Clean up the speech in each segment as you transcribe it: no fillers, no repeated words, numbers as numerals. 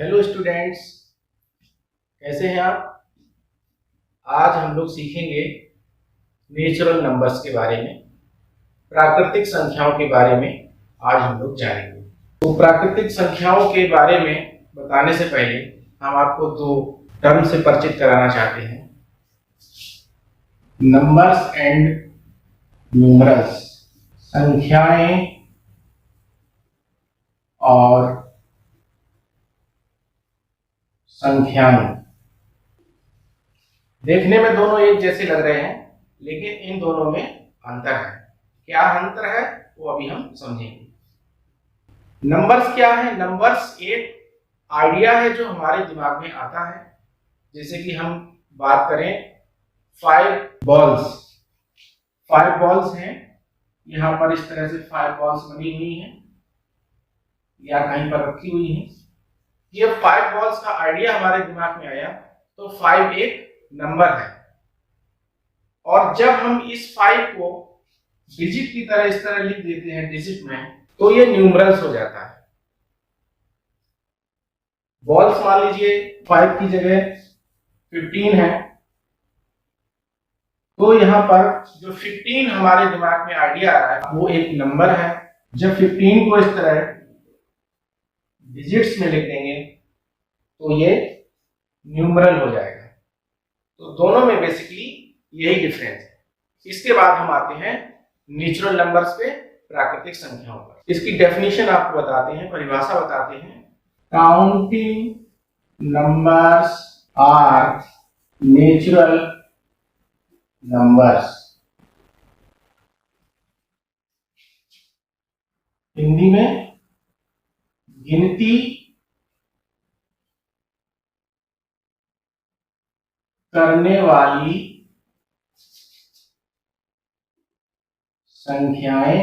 Hello students, कैसे हैं आप। आज हम लोग सीखेंगे नेचुरल नंबर्स के बारे में, प्राकृतिक संख्याओं के बारे में आज हम लोग जानेंगे। तो प्राकृतिक संख्याओं के बारे में बताने से पहले हम आपको दो टर्म से परिचित कराना चाहते हैं, नंबर्स एंड न्यूमरल्स, संख्याएं और संख्याएं। देखने में दोनों एक जैसे लग रहे हैं, लेकिन इन दोनों में अंतर है। क्या अंतर है वो अभी हम समझेंगे। नंबर्स क्या है? नंबर्स एक आइडिया है जो हमारे दिमाग में आता है। जैसे कि हम बात करें 5 बॉल्स हैं, यहाँ पर इस तरह से 5 बॉल्स बनी हुई हैं या कहीं पर रखी हुई हैं। ये 5 बॉल्स का आइडिया हमारे दिमाग में आया तो 5 एक नंबर है, और जब हम इस 5 को डिजिट की तरह इस तरह लिख देते हैं डिजिट में, तो ये न्यूमरल्स हो जाता है। बॉल्स मान लीजिए 5 की जगह 15 है, तो यहां पर जो 15 हमारे दिमाग में आइडिया आ रहा है वो एक नंबर है। जब 15 को इस तरह डिजिट्स में लिख देंगे तो ये न्यूमरल हो जाएगा। तो दोनों में बेसिकली यही डिफरेंस है। इसके बाद हम आते हैं नेचुरल नंबर्स पे, प्राकृतिक संख्याओं पर। इसकी डेफिनेशन आपको बताते हैं, परिभाषा बताते हैं। Counting numbers are natural numbers. Hindi में गिनती करने वाली संख्याएं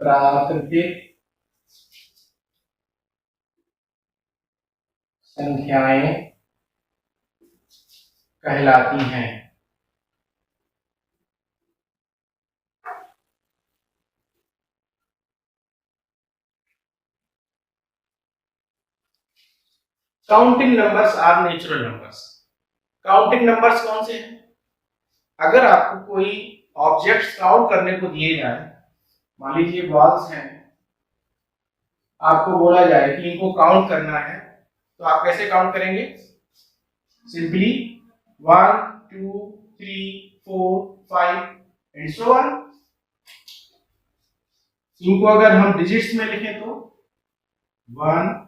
प्राकृतिक संख्याएं कहलाती हैं। Counting numbers are natural numbers. Counting numbers कौन से हैं? अगर आपको कोई ऑब्जेक्ट्स काउंट करने को दिए जाए, मान लीजिए बॉल्स हैं, आपको बोला जाए कि इनको काउंट करना है, तो आप कैसे काउंट करेंगे? Simply 1 2 3 4 5 and so on. इनको अगर हम डिजिट्स में लिखें तो 1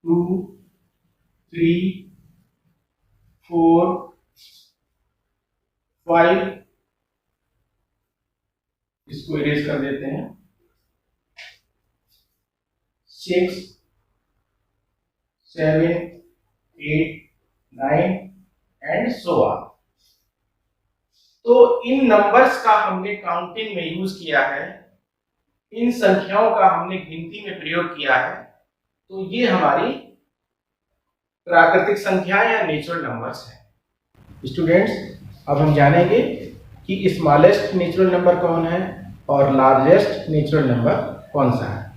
2 3 4 5, इसको इरेज कर देते हैं, 6 7 8 9 एंड सो ऑन। तो इन नंबर्स का हमने काउंटिंग में यूज किया है, इन संख्याओं का हमने गिनती में प्रयोग किया है, तो ये हमारी प्राकृतिक संख्या या नेचुरल नंबर्स है। स्टूडेंट्स, अब हम जानेंगे कि स्मॉलेस्ट नेचुरल नंबर कौन है और लार्जेस्ट नेचुरल नंबर कौन सा है।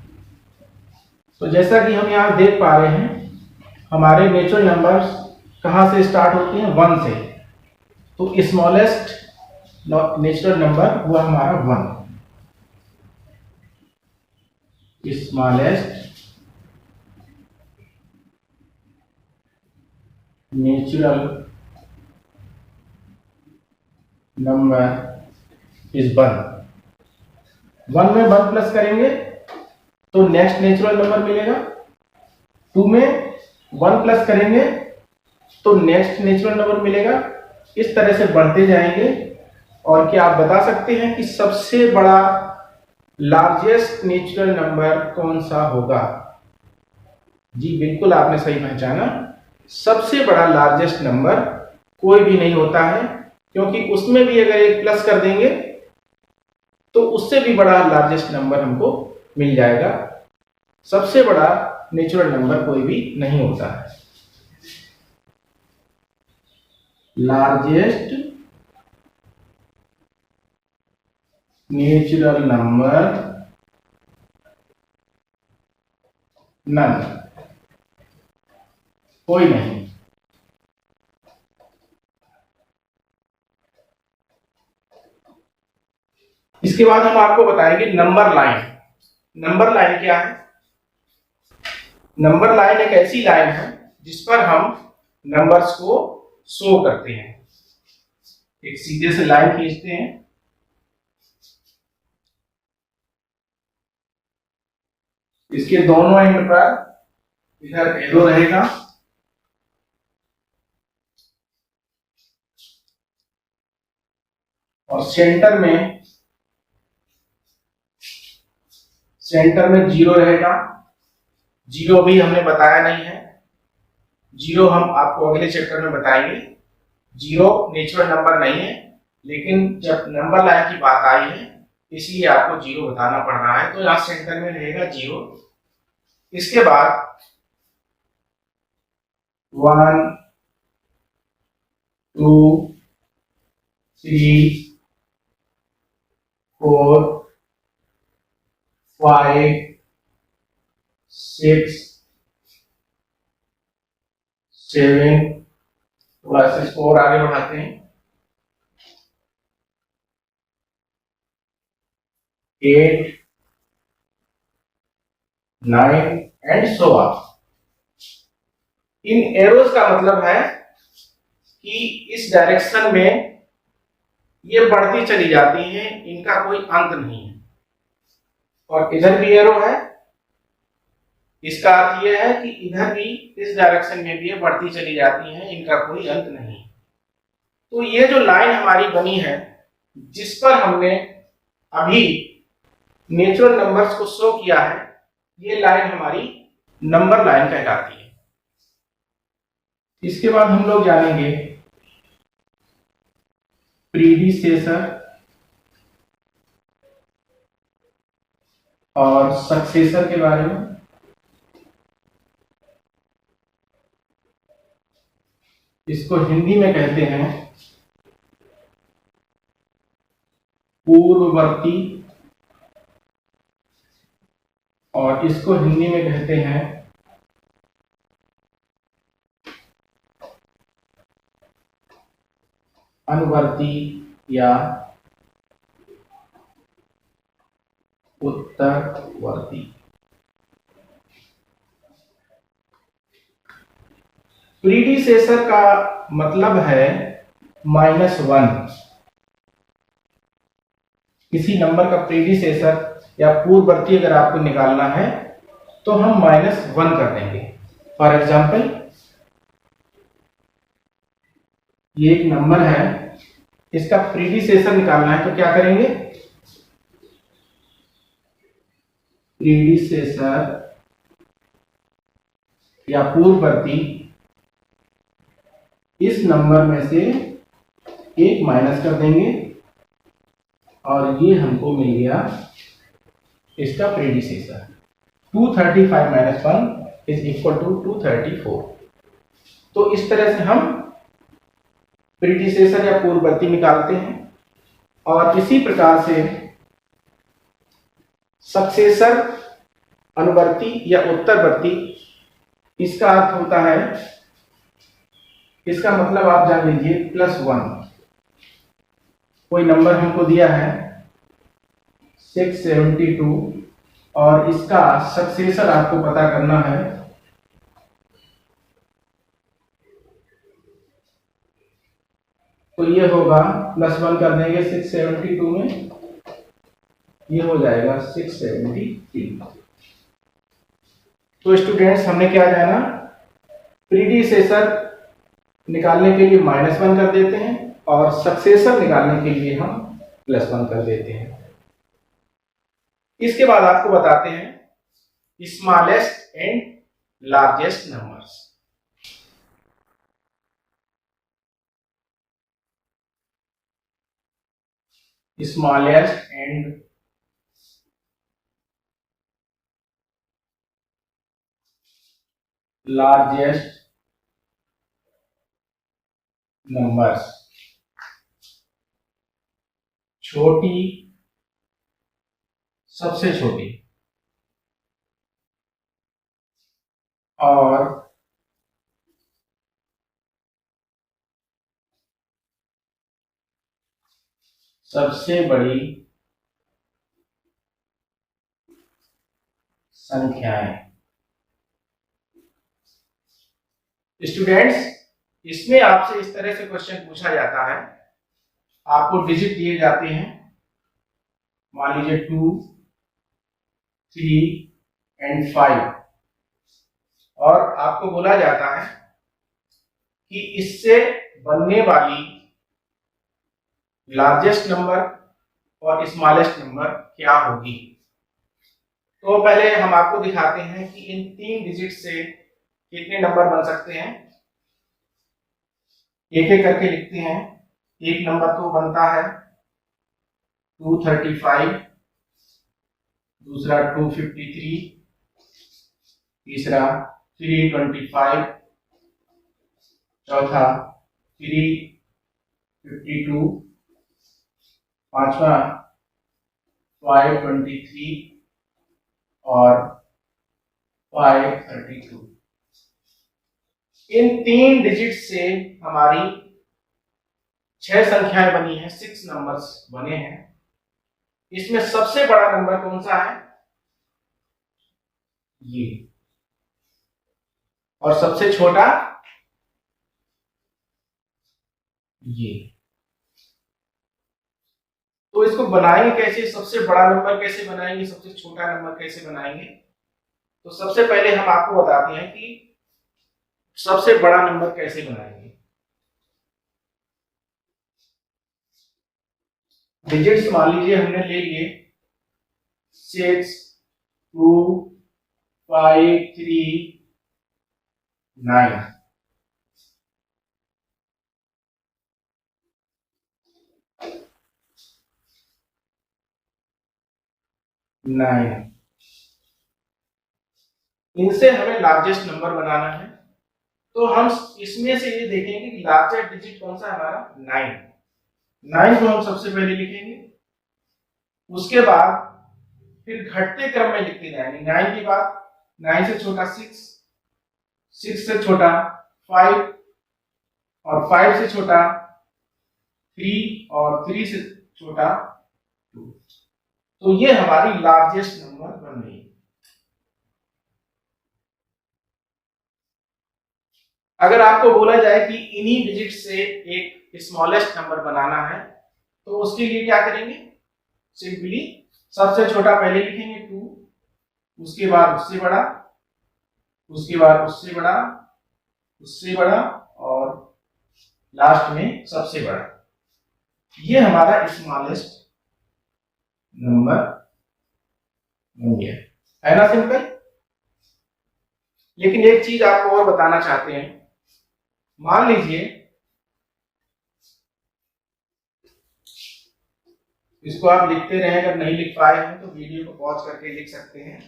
तो जैसा कि हम यहाँ देख पा रहे हैं, हमारे नेचुरल नंबर्स कहाँ से स्टार्ट होते हैं? 1 से। तो स्मॉलेस्ट नेचुरल नंबर हुआ हमारा 1। Smallest natural number is 1। 1 में 1 प्लस करेंगे तो नेक्स्ट नेचुरल नंबर मिलेगा। 2 में 1 प्लस करेंगे तो नेक्स्ट नेचुरल नंबर मिलेगा। इस तरह से बढ़ते जाएंगे। और क्या आप बता सकते हैं कि सबसे बड़ा लार्जेस्ट नेचुरल नंबर कौन सा होगा? जी बिल्कुल, आपने सही पहचाना। सबसे बड़ा लार्जेस्ट नंबर कोई भी नहीं होता है, क्योंकि उसमें भी अगर एक प्लस कर देंगे तो उससे भी बड़ा लार्जेस्ट नंबर हमको मिल जाएगा। सबसे बड़ा नेचुरल नंबर कोई भी नहीं होता है। लार्जेस्ट नेचुरल नंबर नन, कोई नहीं। इसके बाद हम आपको बताएंगे नंबर लाइन। नंबर लाइन क्या है? नंबर लाइन एक ऐसी लाइन है जिस पर हम नंबर्स को शो करते हैं। एक सीधे से लाइन खींचते हैं, इसके दोनों एंड पर इधर एरो रहेगा और सेंटर में जीरो रहेगा। जीरो भी हमने बताया नहीं है, जीरो हम आपको अगले चैप्टर में बताएंगे। जीरो नेचुरल नंबर नहीं है, लेकिन जब नंबर लाइन की बात आई है इसलिए आपको जीरो बताना पड़ रहा है। तो यहां सेंटर में रहेगा जीरो। इसके बाद 1 2 3 4 5 6 7, थोड़ा सा इसको और आगे बढ़ाते हैं, 8 9 and so on. In arrows का मतलब है कि इस डायरेक्शन में ये बढ़ती चली जाती हैं, इनका कोई अंत नहीं है। और इधर भी एरो है, इसका अर्थ यह है कि इधर भी इस डायरेक्शन में भी ये बढ़ती चली जाती हैं, इनका कोई अंत नहीं। तो ये जो लाइन हमारी बनी है जिस पर हमने अभी नेचुरल नंबर्स को शो किया है, ये लाइन हमारी नंबर लाइन कहलाती है। इसके बाद हम लोग जानेंगे प्रीडिसेसर और सक्सेसर के बारे में। इसको हिंदी में कहते हैं पूर्ववर्ती और इसको हिंदी में कहते हैं अनुवर्ती या उत्तरवर्ती। प्रीडिसेसर का मतलब है -1। किसी नंबर का प्रीडिसेसर या पूर्ववर्ती अगर आपको निकालना है तो हम -1 कर देंगे। फॉर एग्जाम्पल, ये एक नंबर है, इसका प्रीडिसेसर निकालना है तो क्या करेंगे? प्रीडिसेसर या पूर्ववर्ती, इस नंबर में से एक माइनस कर देंगे और ये हमको मिल गया इसका प्रीडिसेसर। 235 - 1 is equal to 234। तो इस तरह से हम प्रीडिसेसर या पूर्ववर्ती निकालते हैं। और इसी प्रकार से सक्सेसर, अनुवर्ती या उत्तरवर्ती, इसका अर्थ होता है, इसका मतलब आप जान लीजिए +1। कोई नंबर हमको दिया है 672 और इसका सक्सेसर आपको पता करना है, तो ये होगा +1 कर देंगे 672 में, ये हो जाएगा 673। तो स्टूडेंट्स, हमने क्या जाना? प्रीडिसेसर निकालने के लिए -1 कर देते हैं और सक्सेसर निकालने के लिए हम +1 कर देते हैं। इसके बाद आपको बताते हैं smallest and largest numbers. Smallest and largest numbers. छोटी सबसे छोटी और सबसे बड़ी संख्याएं। स्टूडेंट्स, इसमें आपसे इस तरह से क्वेश्चन पूछा जाता है, आपको डिजिट दिए जाते हैं, मान लीजिए 2, 3 एंड 5, और आपको बोला जाता है कि इससे बनने वाली लार्जेस्ट नंबर और स्मॉलेस्ट नंबर क्या होगी। तो पहले हम आपको दिखाते हैं कि इन 3 डिजिट से कितने नंबर बन सकते हैं। एक एक करके लिखते हैं। एक नंबर तो बनता है 235, दूसरा 253, तीसरा 325, चौथा 352, पांचवा 523 और 532। इन 3 डिजिट से हमारी 6 संख्याएं बनी हैं, 6 नंबर्स बने हैं। इसमें सबसे बड़ा नंबर कौन सा है? ये। और सबसे छोटा ये। तो इसको बनाएंगे कैसे? सबसे बड़ा नंबर कैसे बनाएंगे, सबसे छोटा नंबर कैसे बनाएंगे? तो सबसे पहले हम आपको बताते हैं कि सबसे बड़ा नंबर कैसे बनाएंगे। डिजिट्स मान लीजिए हमने ले लिए 6, 2, 5, 3, 9। इनसे हमें लार्जेस्ट नंबर बनाना है। तो हम इसमें से ये देखेंगे कि लार्जेस्ट डिजिट कौन सा है हमारा? 9 को हम सबसे पहले लिखेंगे। उसके बाद फिर घटते क्रम में लिखते जाएंगे। 9 के बाद 9 से छोटा 6, 6 से छोटा 5 और 5 से छोटा 3 और 3 से छोटा 2। तो ये हमारी लार्जेस्ट नंबर बन गई। अगर आपको बोला जाए कि इन्हीं डिजिट से एक स्मॉलेस्ट नंबर बनाना है तो उसके लिए क्या करेंगे? सिंपली सबसे छोटा पहले लिखेंगे 2, उसके बाद उससे बड़ा, उसके बाद उससे बड़ा, उससे बड़ा और लास्ट में सबसे बड़ा। ये हमारा स्मॉलेस्ट नंबर बन गया, है ना? सिंपल। लेकिन एक चीज आपको और बताना चाहते हैं। मान लीजिए इसको आप लिखते रहें, अगर नहीं लिख पाए हैं तो वीडियो को पॉज करके लिख सकते हैं।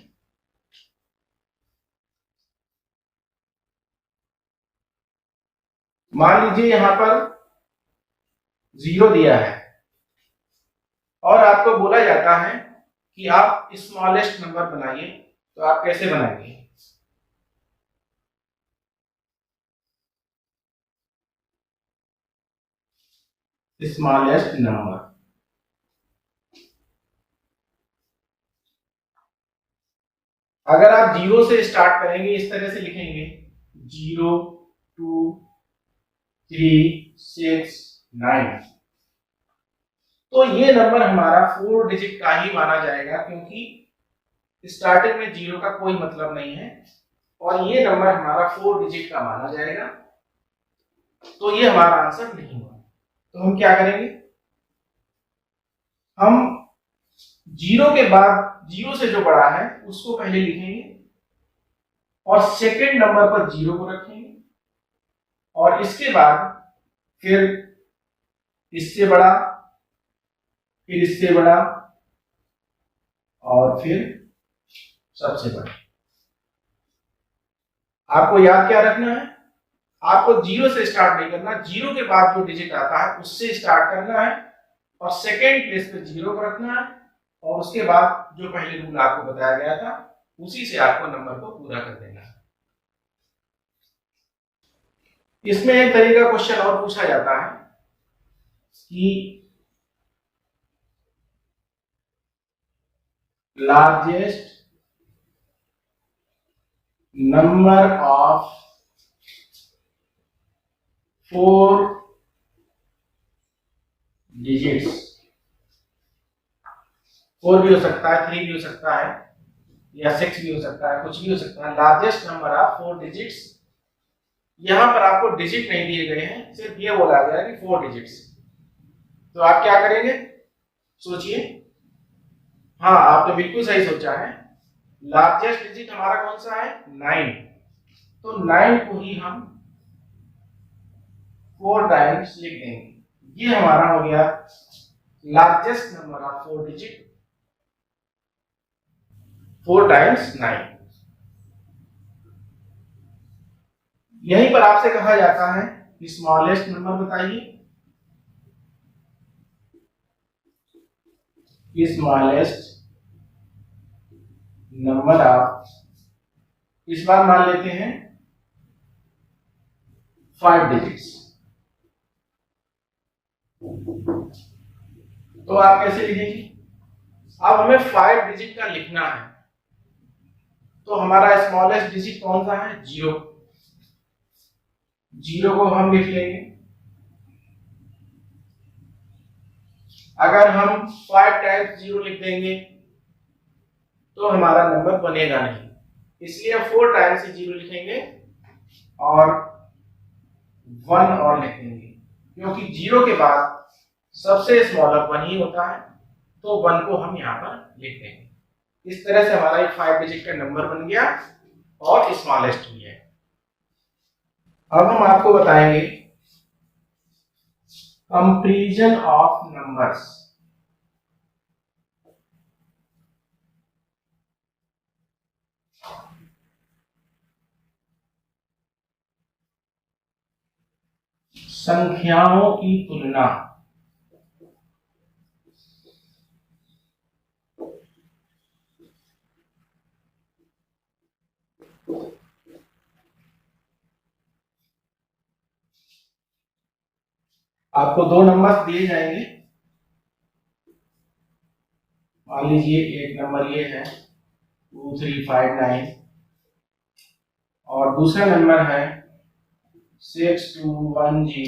मान लीजिए यहां पर 0 दिया है और आपको बोला जाता है कि आप स्मॉलेस्ट नंबर बनाइए, तो आप कैसे बनाएंगे? Smallest number. अगर आप 0 से स्टार्ट करेंगे, इस तरह से लिखेंगे 0, 2, 3, 6, 9, तो ये नंबर हमारा 4 डिजिट का ही माना जाएगा, क्योंकि स्टार्टिंग में 0 का कोई मतलब नहीं है और ये नंबर हमारा 4 डिजिट का माना जाएगा। तो ये हमारा आंसर नहीं हुआ। तो हम क्या करेंगे? हम 0 के बाद 0 से जो बड़ा है उसको पहले लिखेंगे और सेकंड नंबर पर 0 को रखेंगे और इसके बाद फिर इससे बड़ा, फिर इससे बड़ा और फिर सबसे बड़ा। आपको याद क्या रखना है? आपको 0 से स्टार्ट नहीं करना, 0 के बाद जो डिजिट आता है उससे स्टार्ट करना है और सेकेंड प्लेस पे 0 को रखना है और उसके बाद जो पहले रूल आपको बताया गया था उसी से आपको नंबर को पूरा कर देना है। इसमें एक तरीका क्वेश्चन और पूछा जाता है कि लार्जेस्ट नंबर ऑफ 4 डिजिट्स, 4 भी हो सकता है, 3 भी हो सकता है, या 6 भी हो सकता है, कुछ भी हो सकता है। लार्जेस्ट नंबर ऑफ 4 डिजिट्स, यहां पर आपको डिजिट नहीं दिए गए हैं, सिर्फ ये बोला गया है कि 4 डिजिट्स। तो आप क्या करेंगे, सोचिए। हाँ, आपने बिल्कुल सही सोचा है। लार्जेस्ट डिजिट हमारा कौन सा है, 9। तो 9 को ही हम 4 टाइम्स लिख देंगे। ये हमारा हो गया largest number of 4 digit, 4 times 9। यहीं पर आपसे कहा जाता है कि स्मॉलेस्ट नंबर बताइए। स्मॉलेस्ट नंबर ऑफ, इस बार मान लेते हैं 5 डिजिट्स। तो आप कैसे लिखेंगे, अब हमें 5 डिजिट का लिखना है। तो हमारा स्मॉलेस्ट डिजिट कौन सा है, 0। 0 को हम लिख लेंगे। अगर हम 5 टाइम्स 0 लिख देंगे तो हमारा नंबर बनेगा नहीं, इसलिए हम 4 टाइम्स 0 लिखेंगे और 1 और लिख देंगे, क्योंकि 0 के बाद सबसे स्मॉलर 1 ही होता है। तो 1 को हम यहाँ पर लिख देंगे। इस तरह से हमारा एक 5 डिजिट का नंबर बन गया और स्मॉलेस्ट भी है। अब हम आपको बताएंगे कंपैरिजन ऑफ नंबर्स। संख्याओं की तुलना। आपको 2 नंबर दिए जाएंगे। मान लीजिए एक नंबर ये है 2359 और दूसरा नंबर है 6210T।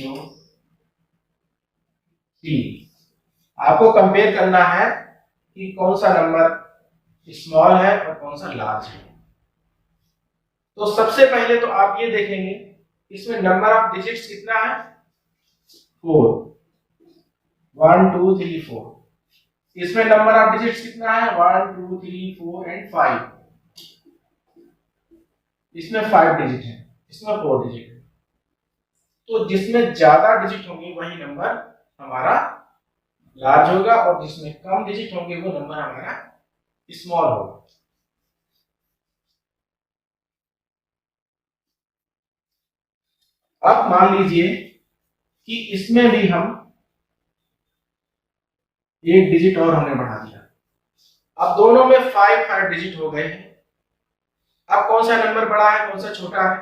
आपको कंपेयर करना है कि कौन सा नंबर स्मॉल है और कौन सा लार्ज है। तो सबसे पहले तो आप ये देखेंगे इसमें नंबर ऑफ डिजिट्स कितना है, 4, 1 2 3 4। इसमें नंबर ऑफ डिजिट्स कितना है, 1 2 3 4 एंड 5। इसमें 5 डिजिट है, इसमें 4 डिजिट है। तो जिसमें ज्यादा डिजिट होंगे वही नंबर हमारा लार्ज होगा और जिसमें कम डिजिट होंगे वो नंबर हमारा स्मॉल होगा। अब मान लीजिए कि इसमें भी हम एक डिजिट और हमने बढ़ा दिया। अब दोनों में 5 डिजिट हो गए हैं। अब कौन सा नंबर बड़ा है कौन सा छोटा है,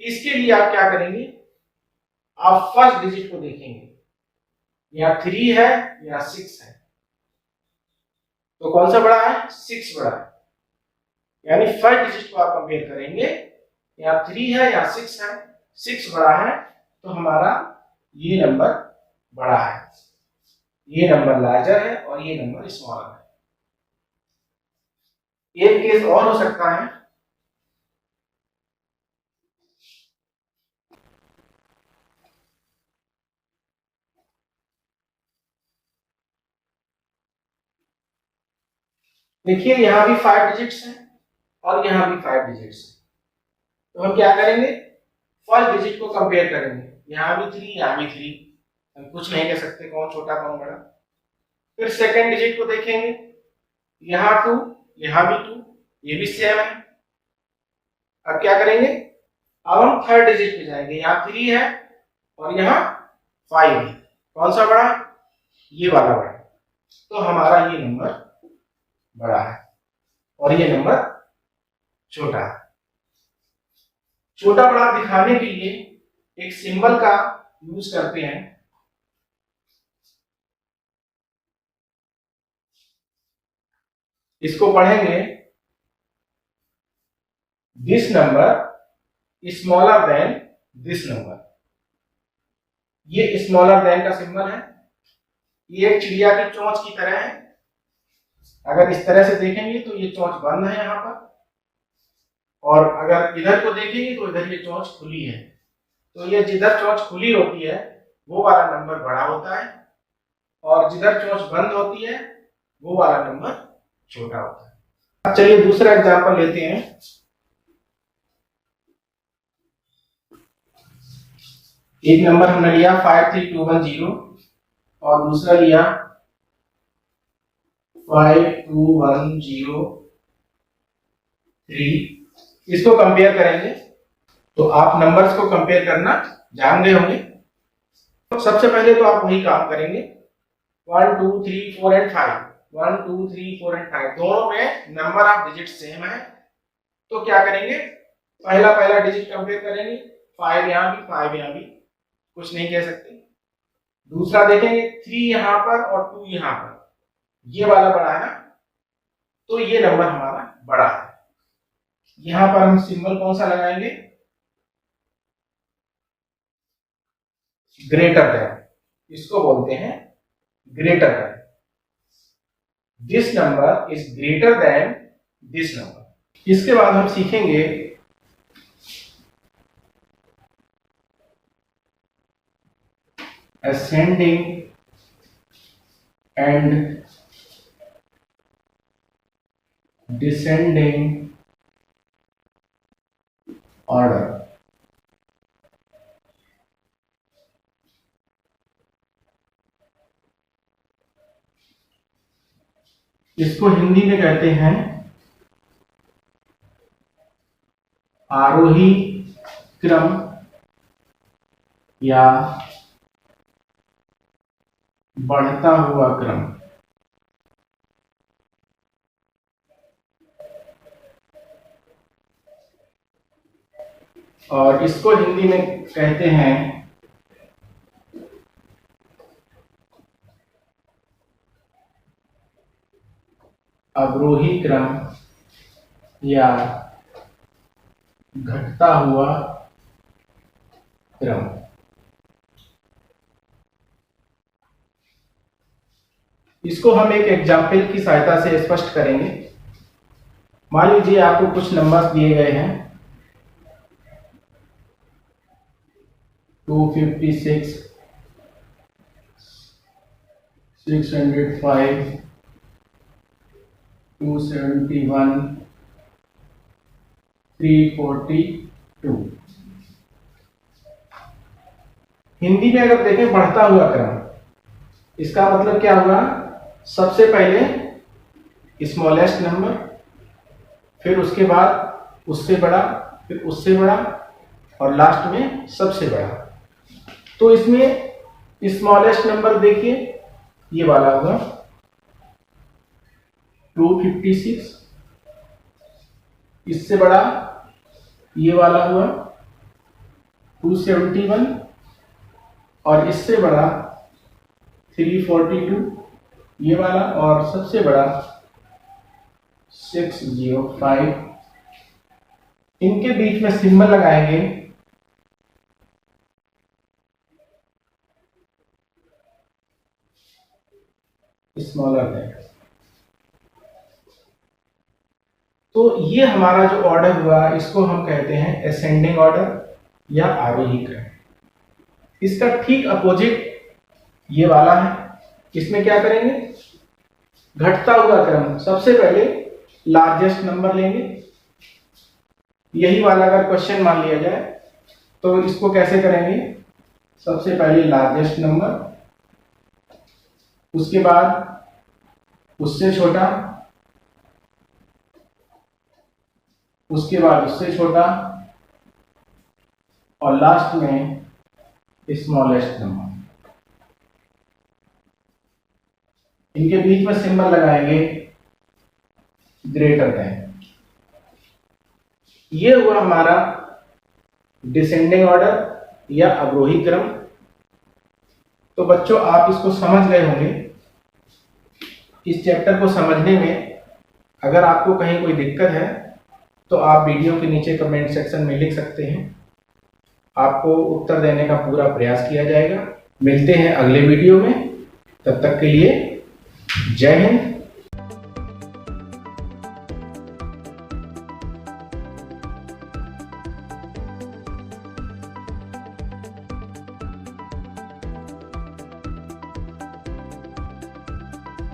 इसके लिए आप क्या करेंगे, आप फर्स्ट डिजिट को देखेंगे, या 3 है या 6 है। तो कौन सा बड़ा है, 6 बड़ा है। यानी फर्स्ट डिजिट को आप कंपेयर करेंगे, या 3 है या 6 है, 6 बड़ा है तो हमारा ये नंबर बड़ा है, ये नंबर लार्जर है और ये नंबर स्मॉलर है। एक केस और हो सकता है, देखिए यहां भी 5 डिजिट्स हैं और यहां भी 5 डिजिट्स हैं। तो हम क्या करेंगे, फर्स्ट डिजिट को कंपेयर करेंगे, यहां भी 3 यहां भी 3, हम कुछ नहीं कह सकते कौन छोटा कौन बड़ा। फिर सेकंड डिजिट को देखेंगे, यहां 2 यहां भी 2, ये भी सेम है। अब क्या करेंगे, अब हम थर्ड डिजिट पे जाएंगे, यहाँ 3 है और यहाँ 5 है, कौन सा बड़ा, ये वाला बड़ा। तो हमारा ये नंबर बड़ा है और ये नंबर छोटा है। छोटा बड़ा दिखाने के लिए एक सिंबल का यूज करते हैं। इसको पढ़ेंगे, this number smaller than this number. ये स्मॉलर देन का सिंबल है। ये एक चिड़िया की चोंच की तरह है। अगर इस तरह से देखेंगे तो ये चोंच बंद है यहाँ पर, और अगर इधर को देखेंगे तो इधर ये चोंच खुली है। तो ये जिधर चोंच खुली होती है वो वाला नंबर बड़ा होता है, और जिधर चोंच बंद होती है वो वाला नंबर छोटा होता है। अब चलिए दूसरा एग्जांपल लेते हैं। एक नंबर हमने लिया 53210 और दूसरा लिया 52103। इसको कंपेयर करेंगे। तो आप नंबर्स को कंपेयर करना जान गए होंगे। तो सबसे पहले तो आप वही काम करेंगे, 1 2 3 4 एंड 5, 1 2 3 4 एंड 5 दोनों में नंबर ऑफ डिजिट सेम है। तो क्या करेंगे, पहला डिजिट कंपेयर करेंगे, 5 यहाँ भी 5 यहाँ भी, कुछ नहीं कह सकते। दूसरा देखेंगे 3 यहाँ पर और 2 यहाँ पर, ये वाला बड़ा है ना, तो ये नंबर हमारा बड़ा है। यहां पर हम सिंबल कौन सा लगाएंगे, ग्रेटर देन, इसको बोलते हैं greater than. This number is greater than this number. इसके बाद हम सीखेंगे ascending and descending order। इसको हिंदी में कहते हैं आरोही क्रम या बढ़ता हुआ क्रम। और इसको हिंदी में कहते हैं अवरोही क्रम या घटता हुआ क्रम। इसको हम एक एग्जाम्पल की सहायता से स्पष्ट करेंगे। मान लीजिए आपको कुछ नंबर्स दिए गए हैं, 256, 605, 271, 342। हिंदी में अगर देखें बढ़ता हुआ क्रम, इसका मतलब क्या हुआ, सबसे पहले स्मॉलेस्ट नंबर, फिर उसके बाद उससे बड़ा, फिर उससे बड़ा, और लास्ट में सबसे बड़ा। तो इसमें स्मॉलेस्ट नंबर देखिए ये वाला हुआ 256, इससे बड़ा ये वाला हुआ 271, और इससे बड़ा 342 ये वाला, और सबसे बड़ा 605। इनके बीच में सिंबल लगाएंगे स्मॉलर देन। तो ये हमारा जो ऑर्डर हुआ इसको हम कहते हैं असेंडिंग ऑर्डर या आरोही क्रम। इसका ठीक अपोजिट ये वाला है। इसमें क्या करेंगे, घटता हुआ क्रम, सबसे पहले लार्जेस्ट नंबर लेंगे। यही वाला अगर क्वेश्चन मान लिया जाए तो इसको कैसे करेंगे, सबसे पहले लार्जेस्ट नंबर, उसके बाद उससे छोटा, उसके बाद उससे छोटा, और लास्ट में स्मॉलेस्ट नंबर। इनके बीच में सिंबल लगाएंगे ग्रेटर देन। ये हुआ हमारा डिसेंडिंग ऑर्डर या अवरोही क्रम। तो बच्चों आप इसको समझ गए होंगे। इस चैप्टर को समझने में अगर आपको कहीं कोई दिक्कत है तो आप वीडियो के नीचे कमेंट सेक्शन में लिख सकते हैं, आपको उत्तर देने का पूरा प्रयास किया जाएगा। मिलते हैं अगले वीडियो में, तब तक के लिए जय हिंद,